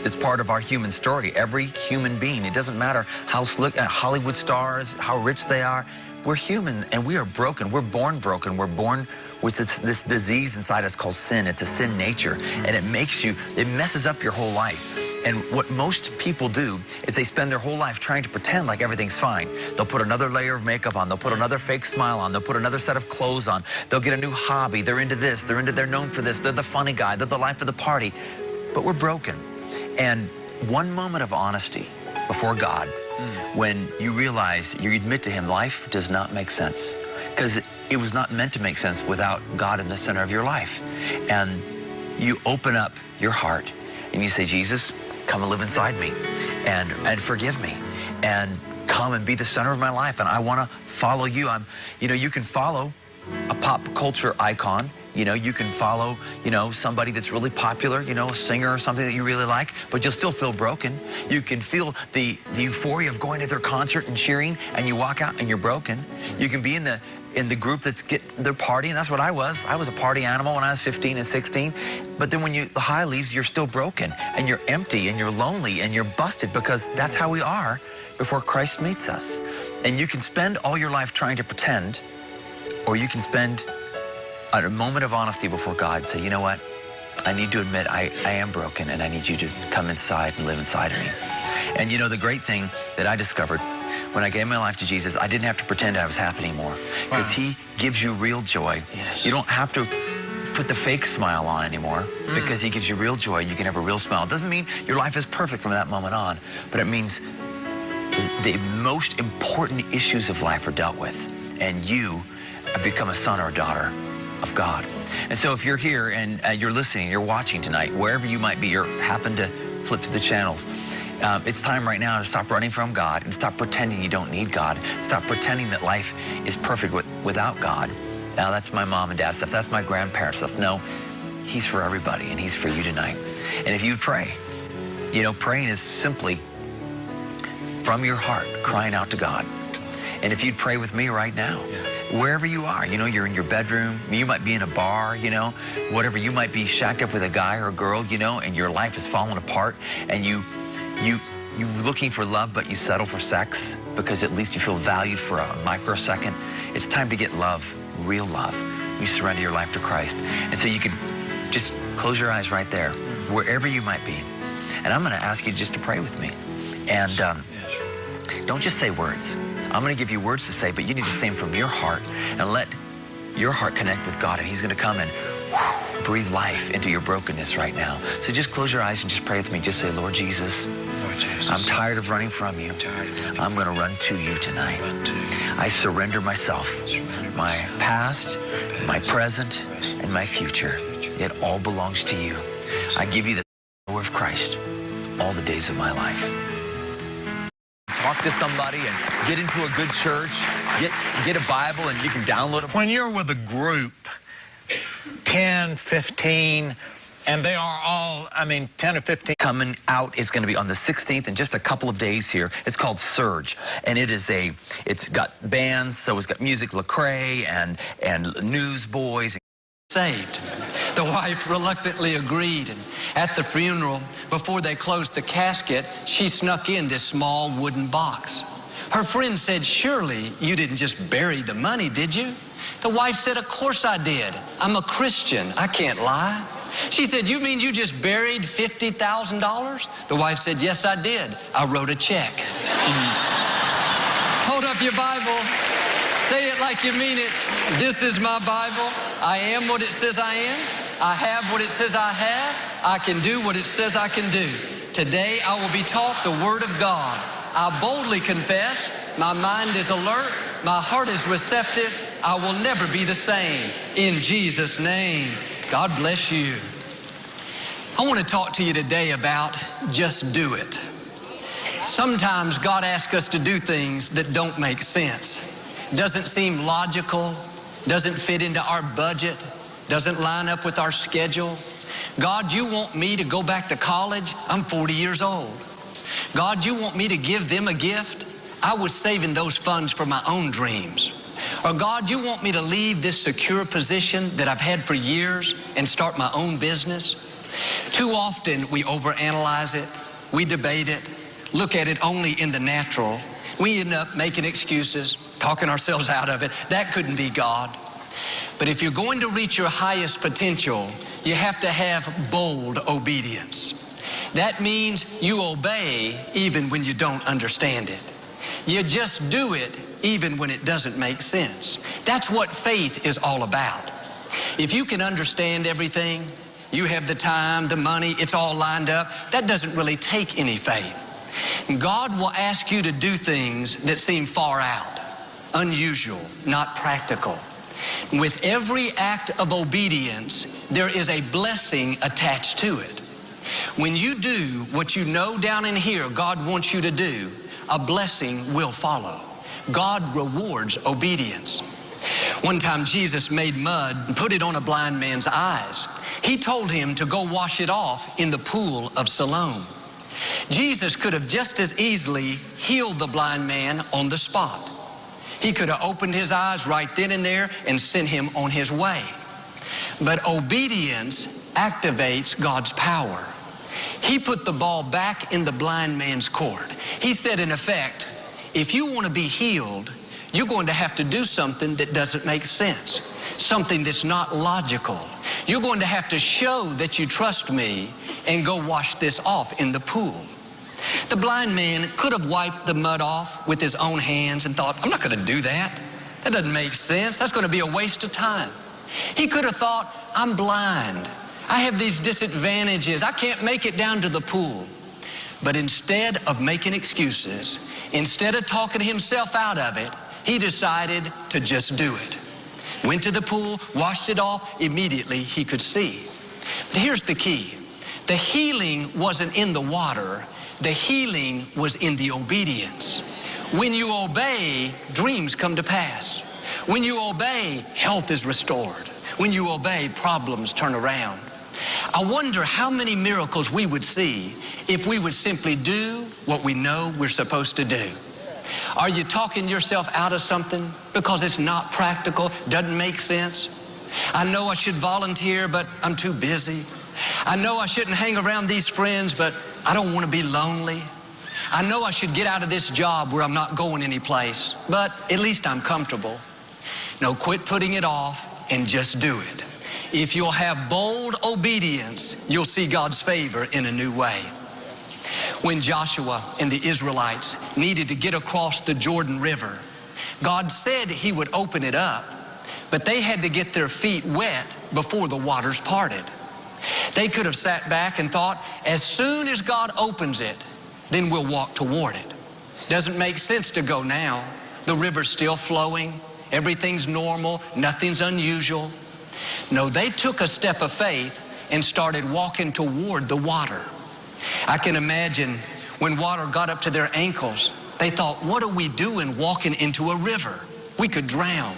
It's part of our human story. Every human being, it doesn't matter how slick, Hollywood stars, how rich they are, we're human and we are broken. We're born broken. We're born with this disease inside us called sin. It's a sin nature, and it messes up your whole life. And what most people do is they spend their whole life trying to pretend like everything's fine. They'll put another layer of makeup on. They'll put another fake smile on. They'll put another set of clothes on. They'll get a new hobby. They're into this. They're known for this. They're the funny guy. They're the life of the party. But we're broken. And one moment of honesty before God, when you realize, you admit to him, life does not make sense. Because it was not meant to make sense without God in the center of your life. And you open up your heart and you say, Jesus, come and live inside me and forgive me and come and be the center of my life. And I want to follow you. You know, you can follow a pop culture icon. You know, you can follow, you know, somebody that's really popular, you know, a singer or something that you really like, but you'll still feel broken. You can feel the euphoria of going to their concert and cheering, and you walk out and you're broken. You can be in the group they're partying. That's what I was. I was a party animal when I was 15 and 16. But then when the high leaves, you're still broken and you're empty and you're lonely and you're busted, because that's how we are before Christ meets us. And you can spend all your life trying to pretend, or you can spend a moment of honesty before God, say, you know what? I need to admit I am broken, and I need you to come inside and live inside of me. And you know, the great thing that I discovered when I gave my life to Jesus, I didn't have to pretend I was happy anymore, because he gives you real joy. Yes. You don't have to put the fake smile on anymore, because he gives you real joy. You can have a real smile. It doesn't mean your life is perfect from that moment on, but it means the most important issues of life are dealt with, and you have become a son or a daughter of God. And so if you're here and you're listening, you're watching tonight, wherever you might be, you happen to flip to the channels, it's time right now to stop running from God and stop pretending you don't need God. Stop pretending that life is perfect without God. Now, that's my mom and dad stuff. That's my grandparents stuff. No, he's for everybody, and he's for you tonight. And if you pray, you know, praying is simply from your heart, crying out to God. And if you'd pray with me right now, wherever you are, you know, you're in your bedroom, you might be in a bar, you know, whatever, you might be shacked up with a guy or a girl, you know, and your life is falling apart, and you you looking for love, but you settle for sex because at least you feel valued for a microsecond. It's time to get love, real love. You surrender your life to Christ. And so you can just close your eyes right there, wherever you might be. And I'm going to ask you just to pray with me. And don't just say words. I'm going to give you words to say, but you need to say them from your heart and let your heart connect with God, and he's going to come and breathe life into your brokenness right now. So just close your eyes and just pray with me. Just say, Lord Jesus, I'm tired of running from you. I'm going to run to you tonight. I surrender myself, my past, my present, and my future. It all belongs to you. I give you the power of Christ all the days of my life. Talk to somebody and get into a good church. Get a Bible and you can download it. When you're with a group, 10, 15, and they are all, 10 or 15. Coming out, it's going to be on the 16th in just a couple of days here. It's called Surge, and it's got bands, so it's got Music Lecrae and Newsboys. Saved. The wife reluctantly agreed, and at the funeral, before they closed the casket, she snuck in this small wooden box. Her friend said, surely you didn't just bury the money, did you? The wife said, of course I did. I'm a Christian. I can't lie. She said, you mean you just buried $50,000? The wife said, yes, I did. I wrote a check. Hold up your Bible. Say it like you mean it. This is my Bible. I am what it says I am. I have what it says I have. I can do what it says I can do. Today I will be taught the Word of God. I boldly confess, my mind is alert, my heart is receptive, I will never be the same. In Jesus' name, God bless you. I want to talk to you today about just do it. Sometimes God asks us to do things that don't make sense. Doesn't seem logical, doesn't fit into our budget, doesn't line up with our schedule. God, you want me to go back to college? I'm 40 years old. God, you want me to give them a gift? I was saving those funds for my own dreams. Or God, you want me to leave this secure position that I've had for years and start my own business? Too often we overanalyze it, we debate it, look at it only in the natural. We end up making excuses, talking ourselves out of it. That couldn't be God. But if you're going to reach your highest potential, you have to have bold obedience. That means you obey even when you don't understand it. You just do it even when it doesn't make sense. That's what faith is all about. If you can understand everything, you have the time, the money, it's all lined up, that doesn't really take any faith. God will ask you to do things that seem far out, unusual, not practical. With every act of obedience, there is a blessing attached to it. When you do what you know down in here God wants you to do, a blessing will follow. God rewards obedience. One time Jesus made mud and put it on a blind man's eyes. He told him to go wash it off in the pool of Siloam. Jesus could have just as easily healed the blind man on the spot. He could have opened his eyes right then and there and sent him on his way. But obedience activates God's power. He put the ball back in the blind man's court. He said, in effect, if you want to be healed, you're going to have to do something that doesn't make sense, something that's not logical. You're going to have to show that you trust me and go wash this off in the pool. The blind man could have wiped the mud off with his own hands and thought, I'm not going to do that. That doesn't make sense. That's going to be a waste of time. He could have thought, I'm blind. I have these disadvantages. I can't make it down to the pool. But instead of making excuses, instead of talking himself out of it, he decided to just do it. Went to the pool, washed it off, immediately he could see. But here's the key. The healing wasn't in the water. The healing was in the obedience. When you obey, dreams come to pass. When you obey, health is restored. When you obey, problems turn around. I wonder how many miracles we would see if we would simply do what we know we're supposed to do. Are you talking yourself out of something because it's not practical, doesn't make sense? I know I should volunteer, but I'm too busy. I know I shouldn't hang around these friends, but I don't want to be lonely. I know I should get out of this job where I'm not going anyplace, but at least I'm comfortable. No, quit putting it off and just do it. If you'll have bold obedience, you'll see God's favor in a new way. When Joshua and the Israelites needed to get across the Jordan River, God said he would open it up, but they had to get their feet wet before the waters parted. They could have sat back and thought, as soon as God opens it, then we'll walk toward it. Doesn't make sense to go now. The river's still flowing. Everything's normal. Nothing's unusual. No, they took a step of faith and started walking toward the water. I can imagine when water got up to their ankles, they thought, what are we doing walking into a river? We could drown.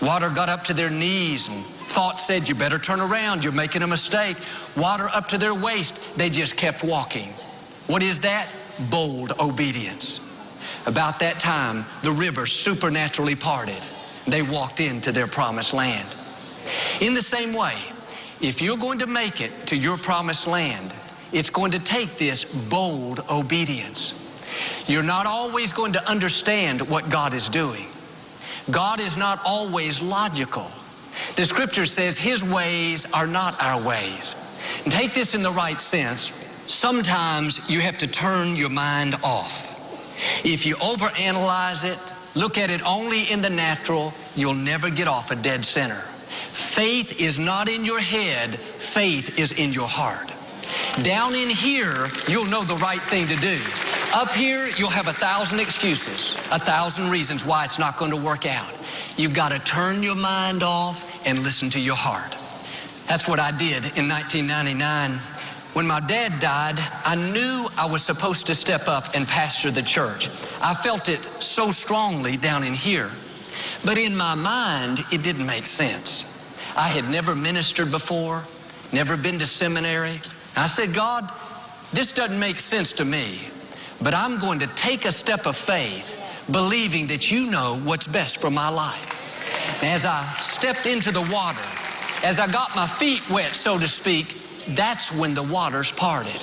Water got up to their knees and thought said, you better turn around, you're making a mistake. Water up to their waist, they just kept walking. What is that? Bold obedience. About that time, the river supernaturally parted. They walked into their promised land. In the same way, if you're going to make it to your promised land, it's going to take this bold obedience. You're not always going to understand what God is doing. God is not always logical. The scripture says his ways are not our ways. And take this in the right sense. Sometimes you have to turn your mind off. If you overanalyze it, look at it only in the natural, you'll never get off a dead center. Faith is not in your head, faith is in your heart. Down in here, you'll know the right thing to do. Up here, you'll have 1,000 excuses, 1,000 reasons why it's not going to work out. You've got to turn your mind off and listen to your heart. That's what I did in 1999. When my dad died, I knew I was supposed to step up and pastor the church. I felt it so strongly down in here. But in my mind, it didn't make sense. I had never ministered before, never been to seminary. I said, God, this doesn't make sense to me, but I'm going to take a step of faith, believing that you know what's best for my life. And as I stepped into the water, as I got my feet wet, so to speak, that's when the waters parted.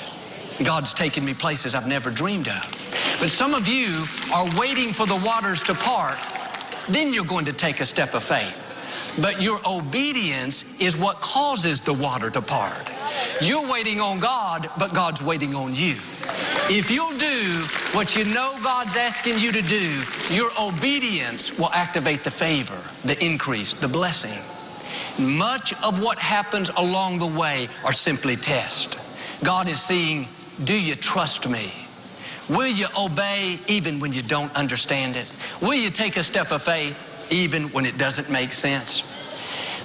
God's taken me places I've never dreamed of. But some of you are waiting for the waters to part, then you're going to take a step of faith. But your obedience is what causes the water to part. You're waiting on God, but God's waiting on you. If you'll do what you know God's asking you to do, your obedience will activate the favor, the increase, the blessing. Much of what happens along the way are simply tests. God is seeing, do you trust me? Will you obey even when you don't understand it? Will you take a step of faith even when it doesn't make sense?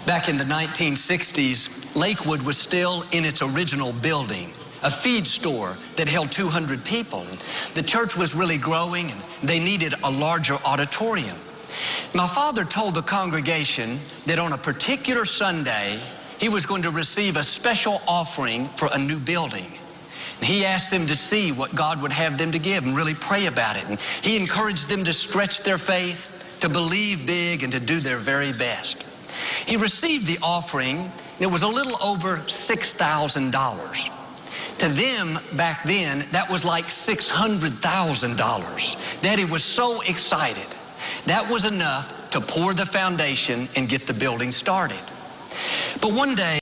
Back in the 1960s, Lakewood was still in its original building, a feed store that held 200 people. The church was really growing and they needed a larger auditorium. My father told the congregation that on a particular Sunday, he was going to receive a special offering for a new building. He asked them to see what God would have them to give and really pray about it. And he encouraged them to stretch their faith, to believe big, and to do their very best. He received the offering, and it was a little over $6,000. To them, back then, that was like $600,000. Daddy was so excited. That was enough to pour the foundation and get the building started. But one day,